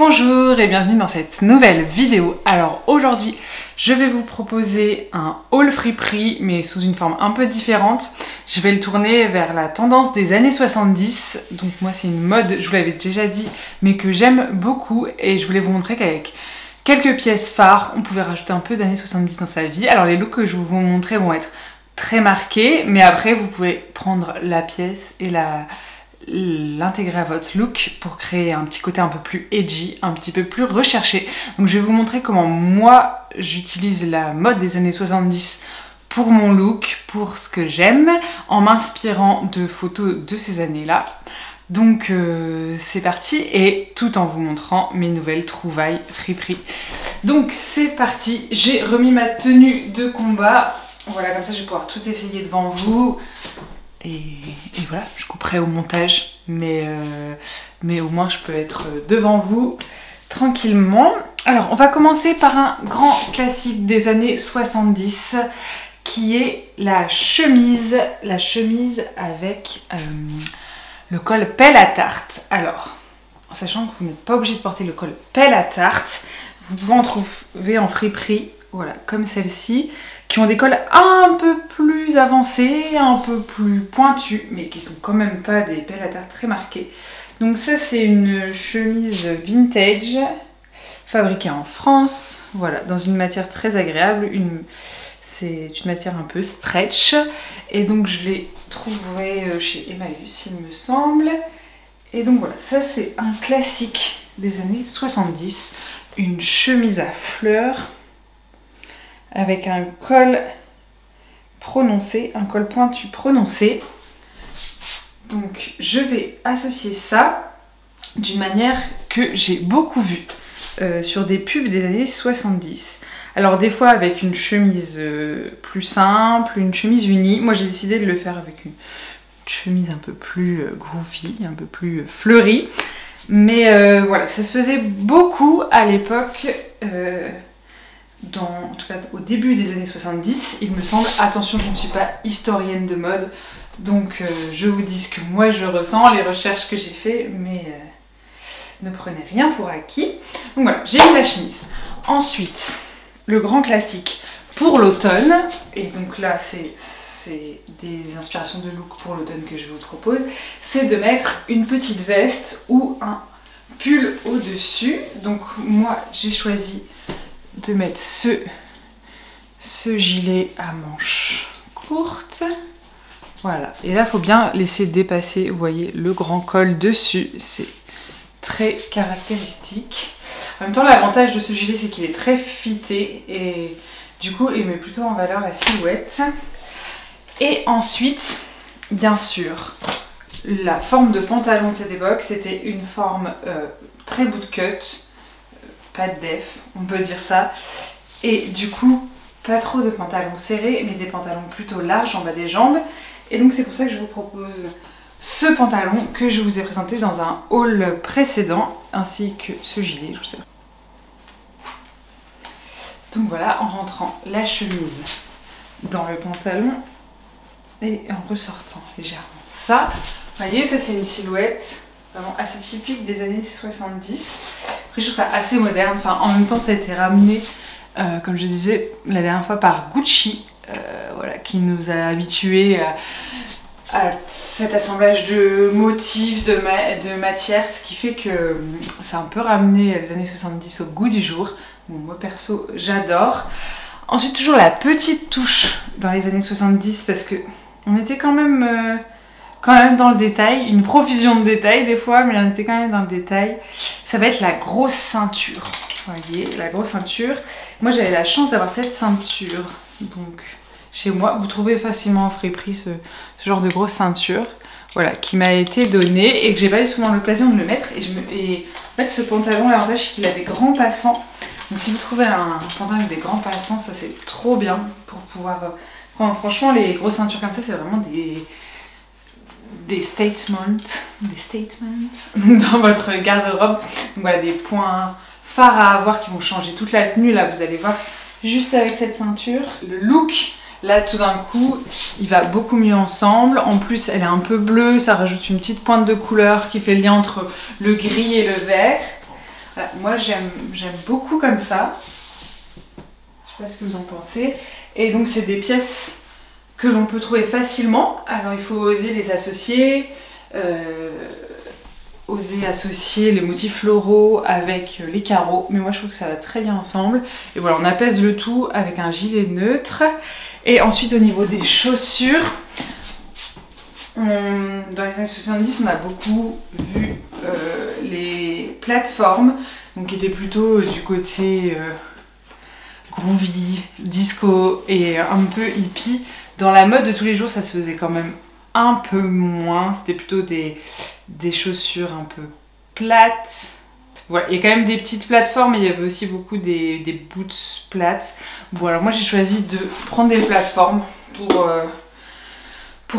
bonjour et bienvenue dans cette nouvelle vidéo. Alors aujourd'hui, je vais vous proposer un haul friperie mais sous une forme un peu différente. Je vais le tourner vers la tendance des années 70. Donc moi c'est une mode, je vous l'avais déjà dit, mais que j'aime beaucoup et je voulais vous montrer qu'avec quelques pièces phares, on pouvait rajouter un peu d'années 70 dans sa vie. Alors les looks que je vais vous montrer vont être très marqués, mais après vous pouvez prendre la pièce et l'intégrer à votre look pour créer un petit côté un peu plus edgy, un petit peu plus recherché. Donc je vais vous montrer comment moi j'utilise la mode des années 70 pour mon look, pour ce que j'aime, en m'inspirant de photos de ces années-là. Donc c'est parti, et tout en vous montrant mes nouvelles trouvailles friperie. Donc c'est parti, j'ai remis ma tenue de combat. Voilà, comme ça je vais pouvoir tout essayer devant vous. Et voilà, je couperai au montage, mais au moins je peux être devant vous tranquillement. Alors, on va commencer par un grand classique des années 70, qui est la chemise avec le col pelle à tarte. Alors, en sachant que vous n'êtes pas obligé de porter le col pelle à tarte, vous pouvez en trouver en friperie, voilà, comme celle-ci, qui ont des cols un peu plus avancés, un peu plus pointus, mais qui sont quand même pas des pelles à tarte très marquées. Donc ça c'est une chemise vintage, fabriquée en France, voilà, dans une matière très agréable, c'est une matière un peu stretch, et donc je l'ai trouvée chez Emmaüs il me semble. Et donc voilà, ça c'est un classique des années 70, une chemise à fleurs, avec un col prononcé, un col pointu prononcé. Donc je vais associer ça d'une manière que j'ai beaucoup vue sur des pubs des années 70. Alors des fois avec une chemise plus simple, une chemise unie. Moi j'ai décidé de le faire avec une chemise un peu plus groovy, un peu plus fleurie. Mais voilà, ça se faisait beaucoup à l'époque. En tout cas au début des années 70, il me semble. Attention, je ne suis pas historienne de mode, donc je vous dis ce que moi je ressens, les recherches que j'ai fait, mais ne prenez rien pour acquis. Donc voilà, j'ai mis la chemise. Ensuite, le grand classique pour l'automne, et donc là c'est des inspirations de look pour l'automne que je vous propose, c'est de mettre une petite veste ou un pull au-dessus. Donc moi j'ai choisi de mettre ce gilet à manches courtes. Voilà, et là il faut bien laisser dépasser, vous voyez, le grand col dessus, c'est très caractéristique. En même temps, l'avantage de ce gilet c'est qu'il est très fité et du coup il met plutôt en valeur la silhouette. Et ensuite, bien sûr, la forme de pantalon de cette époque, c'était une forme très bootcut, pas de def, on peut dire ça. Et du coup, pas trop de pantalons serrés, mais des pantalons plutôt larges en bas des jambes. Et donc c'est pour ça que je vous propose ce pantalon que je vous ai présenté dans un haul précédent, ainsi que ce gilet, je vous ai... Donc voilà, en rentrant la chemise dans le pantalon et en ressortant légèrement ça. Vous voyez, ça c'est une silhouette vraiment assez typique des années 70. Après je trouve ça assez moderne, enfin en même temps ça a été ramené, comme je disais la dernière fois, par Gucci, voilà, qui nous a habitués à cet assemblage de motifs, de matières, ce qui fait que ça a un peu ramené les années 70 au goût du jour. Bon, moi perso j'adore. Ensuite toujours la petite touche dans les années 70 parce que on était quand même dans le détail, une profusion de détails des fois, mais on était quand même dans le détail. Ça va être la grosse ceinture. Vous voyez, la grosse ceinture. Moi j'avais la chance d'avoir cette ceinture, donc chez moi, vous trouvez facilement en friperie ce genre de grosse ceinture, voilà, qui m'a été donnée et que j'ai pas eu souvent l'occasion de le mettre. Et en fait, ce pantalon, l'avantage c'est qu'il a des grands passants. Donc si vous trouvez un pantalon avec des grands passants, ça c'est trop bien pour pouvoir... franchement, les grosses ceintures comme ça, c'est vraiment des statements dans votre garde-robe. Donc voilà, des points phares à avoir qui vont changer toute la tenue. Là, vous allez voir, juste avec cette ceinture. Le look, là, tout d'un coup, il va beaucoup mieux ensemble. En plus, elle est un peu bleue, ça rajoute une petite pointe de couleur qui fait le lien entre le gris et le vert. Voilà, moi j'aime beaucoup comme ça. Je sais pas ce que vous en pensez. Et donc c'est des pièces que l'on peut trouver facilement. Alors il faut oser les associer. Oser associer les motifs floraux avec les carreaux, mais moi je trouve que ça va très bien ensemble. Et voilà, on apaise le tout avec un gilet neutre. Et ensuite au niveau des chaussures, dans les années 70 on a beaucoup vu les plateformes, donc qui étaient plutôt du côté groovy, disco et un peu hippie. Dans la mode de tous les jours ça se faisait quand même un peu moins, c'était plutôt des chaussures un peu plates. Voilà, il y a quand même des petites plateformes, mais il y avait aussi beaucoup des boots plates. Bon, alors moi j'ai choisi de prendre des plateformes pour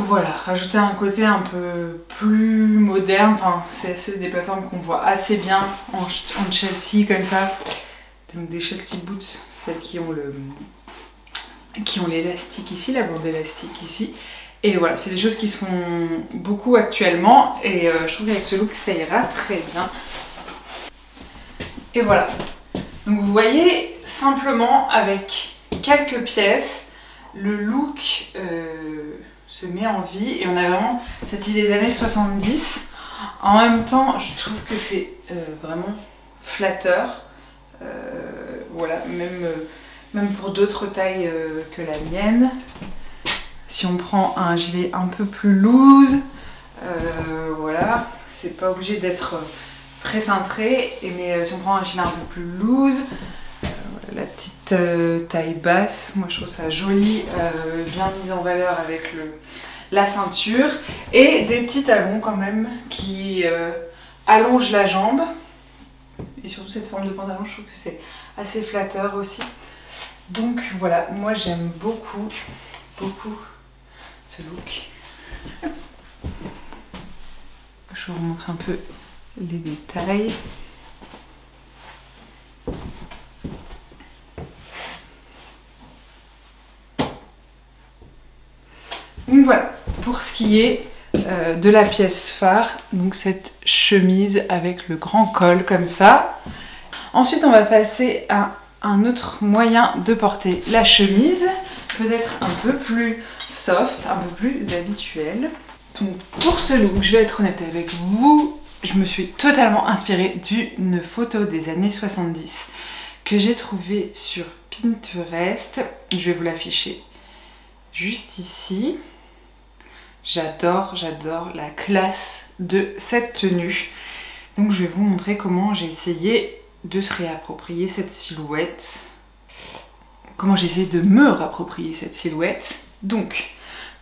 voilà, rajouter un côté un peu plus moderne. Enfin, c'est des plateformes qu'on voit assez bien en Chelsea comme ça. Donc des Chelsea boots, celles qui ont l'élastique ici, la bande élastique ici. Et voilà, c'est des choses qui se font beaucoup actuellement et je trouve qu'avec ce look ça ira très bien. Et voilà, donc vous voyez, simplement avec quelques pièces, le look se met en vie et on a vraiment cette idée d'années 70. En même temps, je trouve que c'est vraiment flatteur. Voilà, même pour d'autres tailles que la mienne. Si on prend un gilet un peu plus loose, voilà, c'est pas obligé d'être très cintré, mais si on prend un gilet un peu plus loose, voilà, la petite taille basse, moi je trouve ça joli, bien mise en valeur avec la ceinture, et des petits talons quand même qui allongent la jambe, et surtout cette forme de pantalon, je trouve que c'est assez flatteur aussi. Donc voilà, moi j'aime beaucoup ce look. Je vous remontre un peu les détails. Donc voilà, pour ce qui est de la pièce phare, donc cette chemise avec le grand col comme ça. Ensuite on va passer à un autre moyen de porter la chemise, peut-être un peu plus soft, un peu plus habituel. Donc pour ce look, je vais être honnête avec vous, je me suis totalement inspirée d'une photo des années 70 que j'ai trouvée sur Pinterest. Je vais vous l'afficher juste ici. J'adore la classe de cette tenue. Donc je vais vous montrer comment j'ai essayé de se réapproprier cette silhouette. Comment j'ai essayé de me réapproprier cette silhouette. Donc,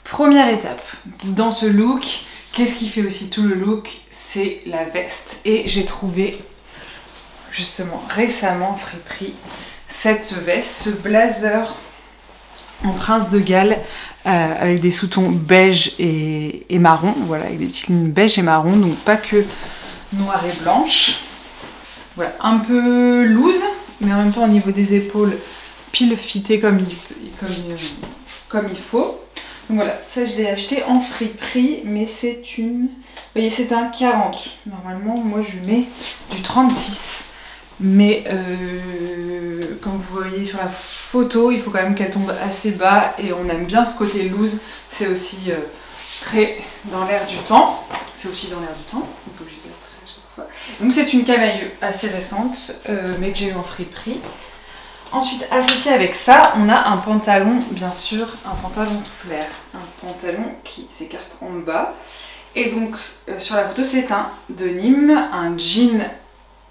première étape, dans ce look, qu'est-ce qui fait aussi tout le look? C'est la veste. Et j'ai trouvé, justement, récemment, friperie, cette veste, ce blazer en Prince de Galles, avec des sous-tons beige et marron, voilà, avec des petites lignes beige et marron, donc pas que noir et blanche. Voilà, un peu loose, mais en même temps au niveau des épaules, pile fitté comme il faut. Donc voilà, ça je l'ai acheté en friperie, mais c'est une... Vous voyez, c'est un 40. Normalement, moi je mets du 36. Mais comme vous voyez sur la photo, il faut quand même qu'elle tombe assez bas et on aime bien ce côté loose. C'est aussi très dans l'air du temps. C'est aussi dans l'air du temps, on peut le dire à chaque fois. Donc c'est une camailleux assez récente, mais que j'ai eu en friperie. Ensuite, associé avec ça, on a un pantalon, bien sûr, un pantalon flair. Un pantalon qui s'écarte en bas. Et donc, sur la photo, c'est un denim, un jean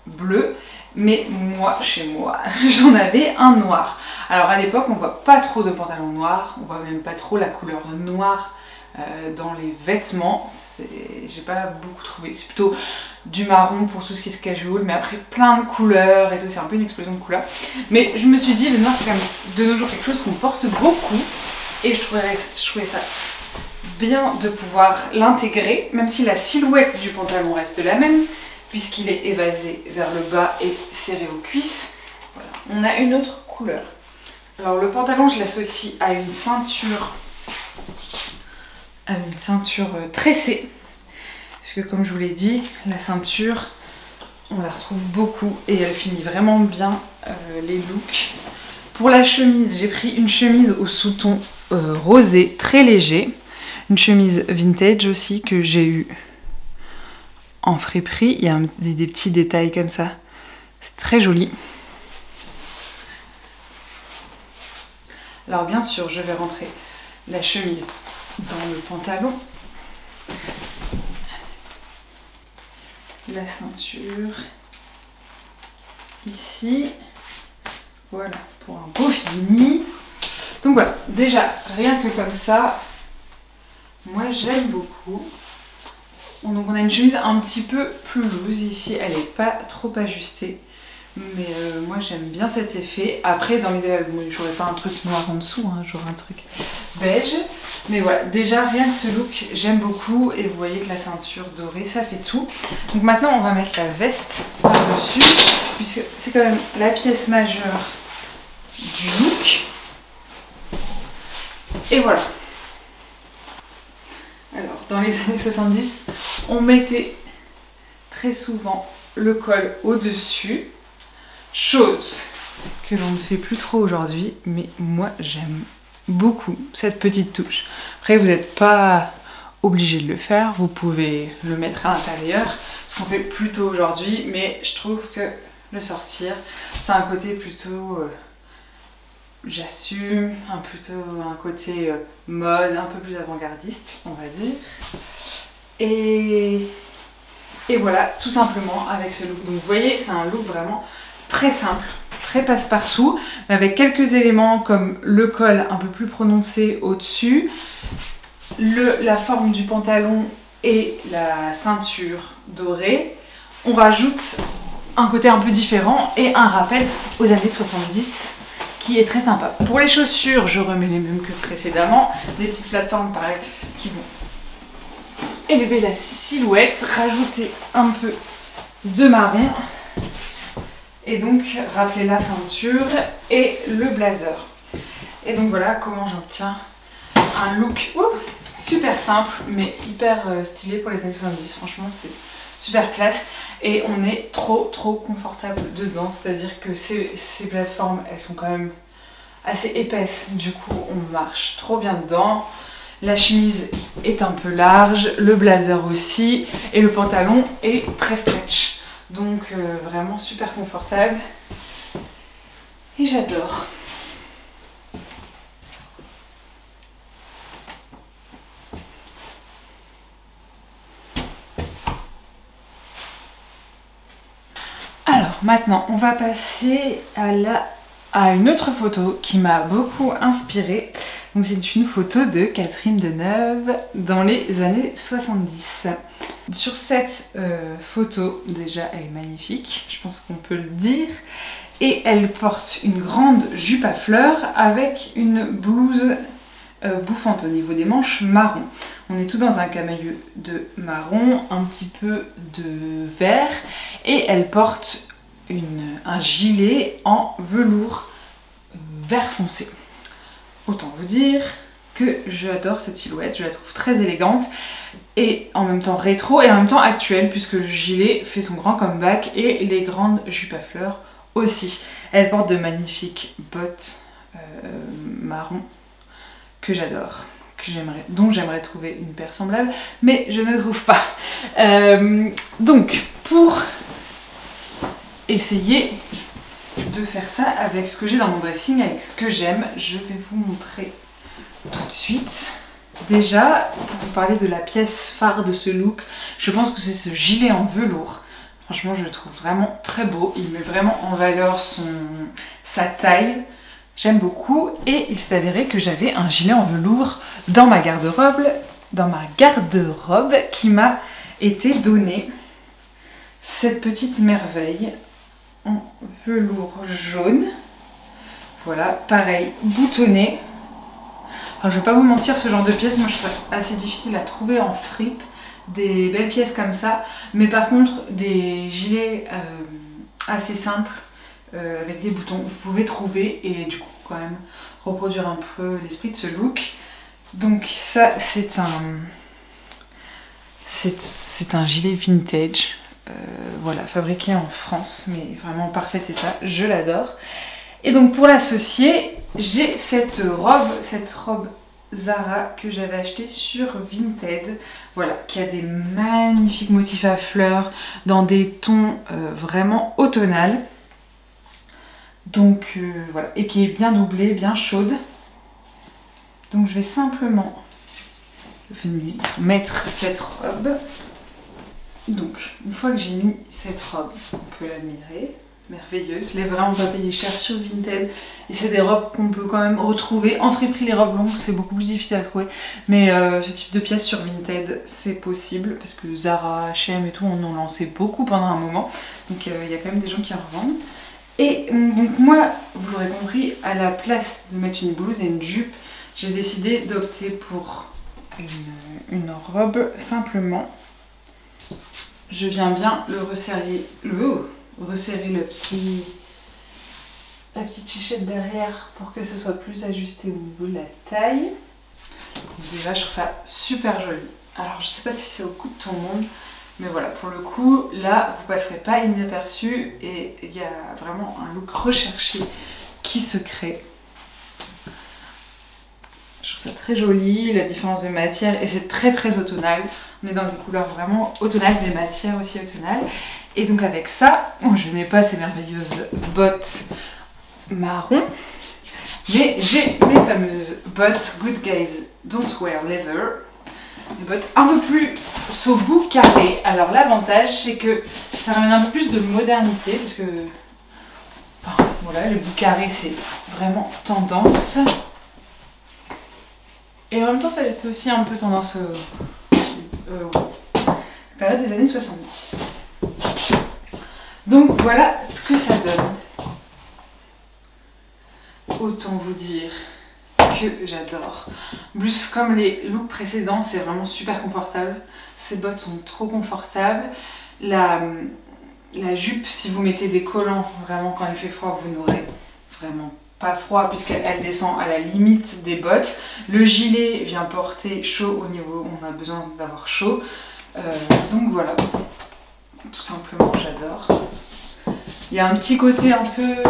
bleu. Mais moi, chez moi, j'en avais un noir. Alors à l'époque, on voit pas trop de pantalons noirs. On voit même pas trop la couleur noire dans les vêtements. J'ai pas beaucoup trouvé. C'est plutôt du marron pour tout ce qui est casual, mais après plein de couleurs et tout, c'est un peu une explosion de couleurs. Mais je me suis dit, le noir c'est quand même de nos jours quelque chose qu'on porte beaucoup et je trouvais ça bien de pouvoir l'intégrer, même si la silhouette du pantalon reste la même, puisqu'il est évasé vers le bas et serré aux cuisses. Voilà. On a une autre couleur. Alors le pantalon, je l'associe à une ceinture tressée. Parce que comme je vous l'ai dit, la ceinture on la retrouve beaucoup et elle finit vraiment bien les looks. Pour la chemise, j'ai pris une chemise au sous-ton rosé très léger. Une chemise vintage aussi que j'ai eue en friperie. Il y a des petits détails comme ça. C'est très joli. Alors bien sûr, je vais rentrer la chemise dans le pantalon. La ceinture ici. Voilà, pour un beau fini. Donc voilà, déjà, rien que comme ça, moi j'aime beaucoup. Donc on a une chemise un petit peu plus loose ici, elle n'est pas trop ajustée. Mais moi j'aime bien cet effet. Après dans l'idéal, j'aurais pas un truc noir en dessous, hein, j'aurais un truc beige. Mais voilà, déjà rien que ce look, j'aime beaucoup. Et vous voyez que la ceinture dorée, ça fait tout. Donc maintenant on va mettre la veste par-dessus, puisque c'est quand même la pièce majeure du look. Et voilà. Alors dans les années 70, on mettait très souvent le col au-dessus. Chose que l'on ne fait plus trop aujourd'hui, mais moi j'aime beaucoup cette petite touche. Après vous n'êtes pas obligé de le faire, vous pouvez le mettre à l'intérieur, ce qu'on fait plutôt aujourd'hui, mais je trouve que le sortir, c'est un côté plutôt j'assume, un côté mode, un peu plus avant-gardiste, on va dire. Et voilà, tout simplement avec ce look. Donc vous voyez, c'est un look vraiment très simple, très passe-partout, mais avec quelques éléments comme le col un peu plus prononcé au-dessus, la forme du pantalon et la ceinture dorée. On rajoute un côté un peu différent et un rappel aux années 70 qui est très sympa. Pour les chaussures, je remets les mêmes que précédemment, des petites plateformes pareil qui vont élever la silhouette, rajouter un peu de marron. Et donc rappeler la ceinture et le blazer. Et donc voilà comment j'obtiens un look super simple mais hyper stylé pour les années 70. Franchement c'est super classe et on est trop confortable dedans. C'est-à-dire que ces plateformes elles sont quand même assez épaisses. Du coup on marche trop bien dedans. La chemise est un peu large, le blazer aussi et le pantalon est très stretch. Donc vraiment super confortable et j'adore. Alors maintenant on va passer à une autre photo qui m'a beaucoup inspirée. Donc c'est une photo de Catherine Deneuve dans les années 70. Sur cette photo, déjà elle est magnifique, je pense qu'on peut le dire. Et elle porte une grande jupe à fleurs avec une blouse bouffante au niveau des manches marron. On est tout dans un camailleux de marron, un petit peu de vert. Et elle porte un gilet en velours vert foncé. Autant vous dire que j'adore cette silhouette, je la trouve très élégante et en même temps rétro et en même temps actuelle puisque le gilet fait son grand comeback et les grandes jupes à fleurs aussi. Elle porte de magnifiques bottes marron que j'adore, dont j'aimerais trouver une paire semblable, mais je ne trouve pas. Donc pour essayer de faire ça avec ce que j'ai dans mon dressing, avec ce que j'aime, je vais vous montrer tout de suite. Déjà, pour vous parler de la pièce phare de ce look, je pense que c'est ce gilet en velours. Franchement, je le trouve vraiment très beau. Il met vraiment en valeur sa taille. J'aime beaucoup. Et il s'est avéré que j'avais un gilet en velours dans ma garde-robe qui m'a été donné. Cette petite merveille en velours jaune. Voilà, pareil, boutonné. Alors, je vais pas vous mentir, ce genre de pièces, moi je trouve ça assez difficile à trouver en fripe, des belles pièces comme ça. Mais par contre, des gilets assez simples, avec des boutons, vous pouvez trouver et du coup quand même reproduire un peu l'esprit de ce look. Donc ça, c'est un gilet vintage. voilà, fabriquée en France, mais vraiment en parfait état, je l'adore. Et donc pour l'associer, j'ai cette robe Zara que j'avais achetée sur Vinted, voilà, qui a des magnifiques motifs à fleurs dans des tons vraiment automnales. Donc voilà, et qui est bien doublée, bien chaude. Donc je vais simplement venir mettre cette robe. Donc une fois que j'ai mis cette robe, on peut l'admirer. Merveilleuse, elle est vraiment pas payée cher sur Vinted et c'est des robes qu'on peut quand même retrouver en friperie. Les robes longues c'est beaucoup plus difficile à trouver, mais ce type de pièces sur Vinted c'est possible parce que Zara, H&M et tout on en lançait beaucoup pendant un moment, donc il y a quand même des gens qui en revendent. Et donc moi, vous l'aurez compris, à la place de mettre une blouse et une jupe, j'ai décidé d'opter pour une robe simplement. Je viens bien le resserrer, resserrer la petite chichette derrière pour que ce soit plus ajusté au niveau de la taille. Donc déjà je trouve ça super joli. Alors je sais pas si c'est au goût de tout le monde, mais voilà, pour le coup là vous passerez pas inaperçu et il y a vraiment un look recherché qui se crée. Je trouve ça très joli, la différence de matière, et c'est très très automnal. On est dans des couleurs vraiment automnales, des matières aussi automnales. Et donc avec ça, je n'ai pas ces merveilleuses bottes marron, mais j'ai mes fameuses bottes Good Guys Don't Wear Leather. Des bottes un peu plus au bout carré. Alors l'avantage c'est que ça ramène un peu plus de modernité, parce que enfin, voilà, le bout carré c'est vraiment tendance. Et en même temps ça était aussi un peu tendance période des années 70. Donc voilà ce que ça donne. Autant vous dire que j'adore. Plus comme les looks précédents, c'est vraiment super confortable. Ces bottes sont trop confortables. La jupe, si vous mettez des collants, vraiment quand il fait froid, vous n'aurez vraiment pas froid puisqu'elle descend à la limite des bottes. Le gilet vient porter chaud au niveau où on a besoin d'avoir chaud. Donc voilà, tout simplement j'adore. Il y a un petit côté un peu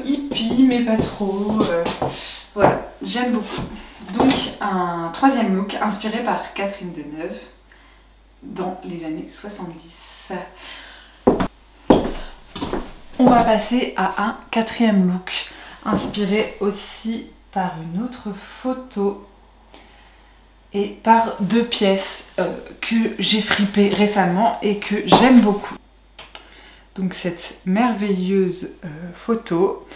hippie mais pas trop. Voilà, j'aime beaucoup. Donc un troisième look inspiré par Catherine Deneuve dans les années 70. On va passer à un quatrième look inspiré aussi par une autre photo et par deux pièces que j'ai fripées récemment et que j'aime beaucoup. Donc cette merveilleuse photo,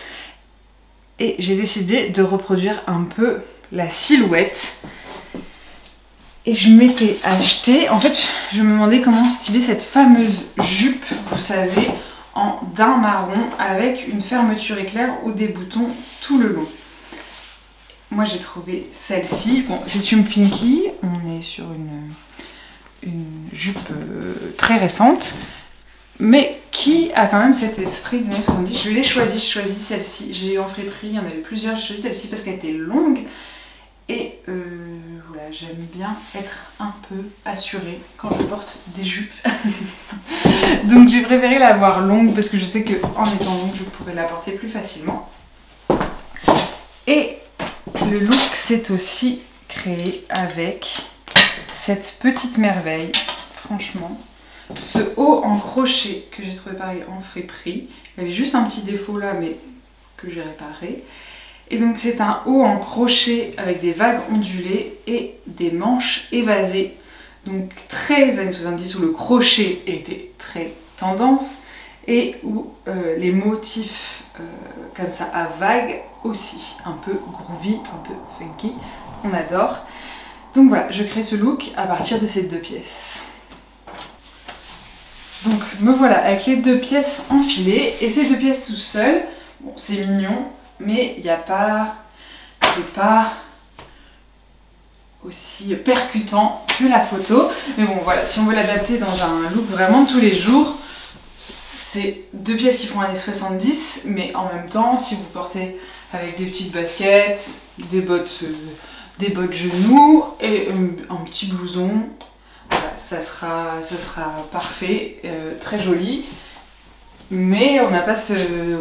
et j'ai décidé de reproduire un peu la silhouette. Et je m'étais acheté, en fait je me demandais comment styler cette fameuse jupe, vous savez, en daim marron avec une fermeture éclair ou des boutons tout le long. Moi j'ai trouvé celle-ci, bon c'est une Pinky, on est sur une jupe très récente, mais qui a quand même cet esprit des années 70. Je l'ai choisie, je choisis celle-ci, j'ai eu en friperie, il y en avait plusieurs, j'ai choisi celle-ci parce qu'elle était longue. Et voilà, j'aime bien être un peu assurée quand je porte des jupes. Donc j'ai préféré l'avoir longue parce que je sais qu'en étant longue, je pourrais la porter plus facilement. Et le look s'est aussi créé avec cette petite merveille, franchement. Ce haut en crochet que j'ai trouvé pareil en friperie. Il y avait juste un petit défaut là, mais que j'ai réparé. Et donc c'est un haut en crochet avec des vagues ondulées et des manches évasées. Donc très années 70 où le crochet était très tendance et où les motifs comme ça à vagues aussi. Un peu groovy, un peu funky. On adore. Donc voilà, je crée ce look à partir de ces deux pièces. Donc me voilà avec les deux pièces enfilées et ces deux pièces tout seules. Bon, c'est mignon. Mais il n'y a pas, c'est pas aussi percutant que la photo. Mais bon voilà, si on veut l'adapter dans un look vraiment de tous les jours, c'est deux pièces qui font années 70, mais en même temps, si vous portez avec des petites baskets, des bottes genoux et un petit blouson, voilà, ça sera parfait, très joli. Mais on n'a pas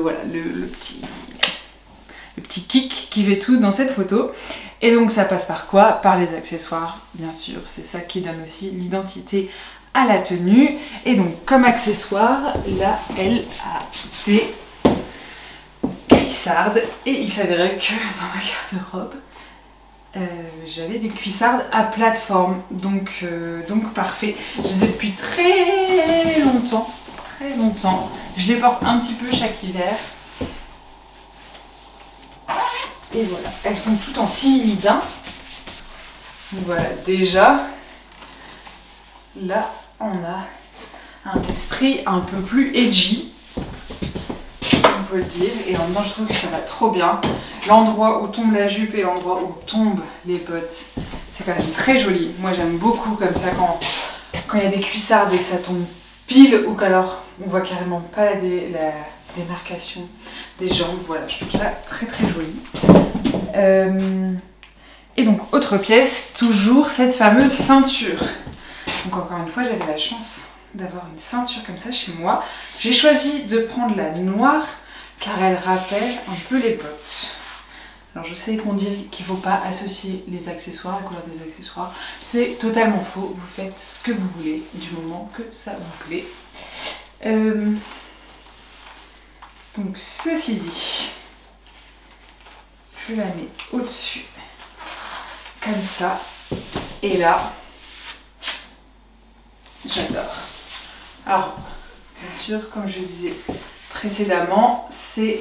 voilà, le petit kick qui fait tout dans cette photo. Et donc ça passe par quoi? Par les accessoires, bien sûr. C'est ça qui donne aussi l'identité à la tenue. Et donc comme accessoire, là, elle a des cuissardes. Et il s'avérait que dans ma garde-robe, j'avais des cuissardes à plateforme. Donc parfait. Je les ai depuis très longtemps. Je les porte un petit peu chaque hiver. Et voilà, elles sont toutes en simili-daim. Donc voilà, déjà, là, on a un esprit un peu plus edgy, on peut le dire. Et en même temps, je trouve que ça va trop bien. L'endroit où tombe la jupe et l'endroit où tombent les bottes, c'est quand même très joli. Moi, j'aime beaucoup comme ça quand il y a des cuissardes et que ça tombe pile ou qu'alors on voit carrément pas la démarcation des jambes. Voilà, je trouve ça très joli. Et donc autre pièce, toujours cette fameuse ceinture. Donc encore une fois, j'avais la chance d'avoir une ceinture comme ça chez moi. J'ai choisi de prendre la noire car elle rappelle un peu les bottes. Alors je sais qu'on dit qu'il ne faut pas associer les accessoires, la couleur des accessoires. C'est totalement faux, vous faites ce que vous voulez du moment que ça vous plaît. Donc ceci dit, je la mets au-dessus, comme ça. Et là, j'adore. Alors, bien sûr, comme je disais précédemment, c'est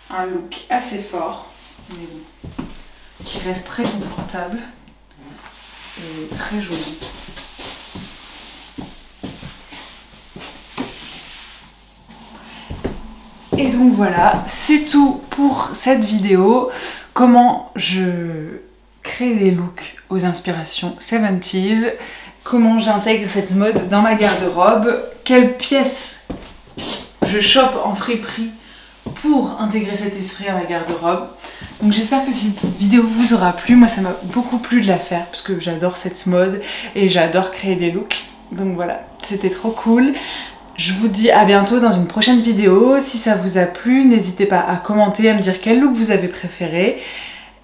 un look assez fort, mais bon, qui reste très confortable et très joli. Et donc voilà, c'est tout pour cette vidéo. Comment je crée des looks aux inspirations 70s, comment j'intègre cette mode dans ma garde-robe, quelles pièces je chope en friperie pour intégrer cet esprit à ma garde-robe. Donc j'espère que cette vidéo vous aura plu. Moi ça m'a beaucoup plu de la faire parce que j'adore cette mode et j'adore créer des looks. Donc voilà, c'était trop cool. Je vous dis à bientôt dans une prochaine vidéo. Si ça vous a plu, n'hésitez pas à commenter, à me dire quel look vous avez préféré.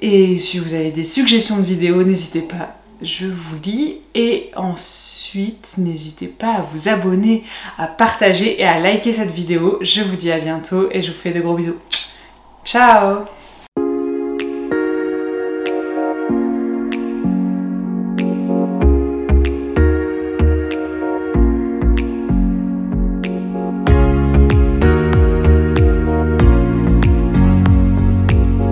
Et si vous avez des suggestions de vidéos, n'hésitez pas, je vous lis. Et ensuite, n'hésitez pas à vous abonner, à partager et à liker cette vidéo. Je vous dis à bientôt et je vous fais de gros bisous. Ciao!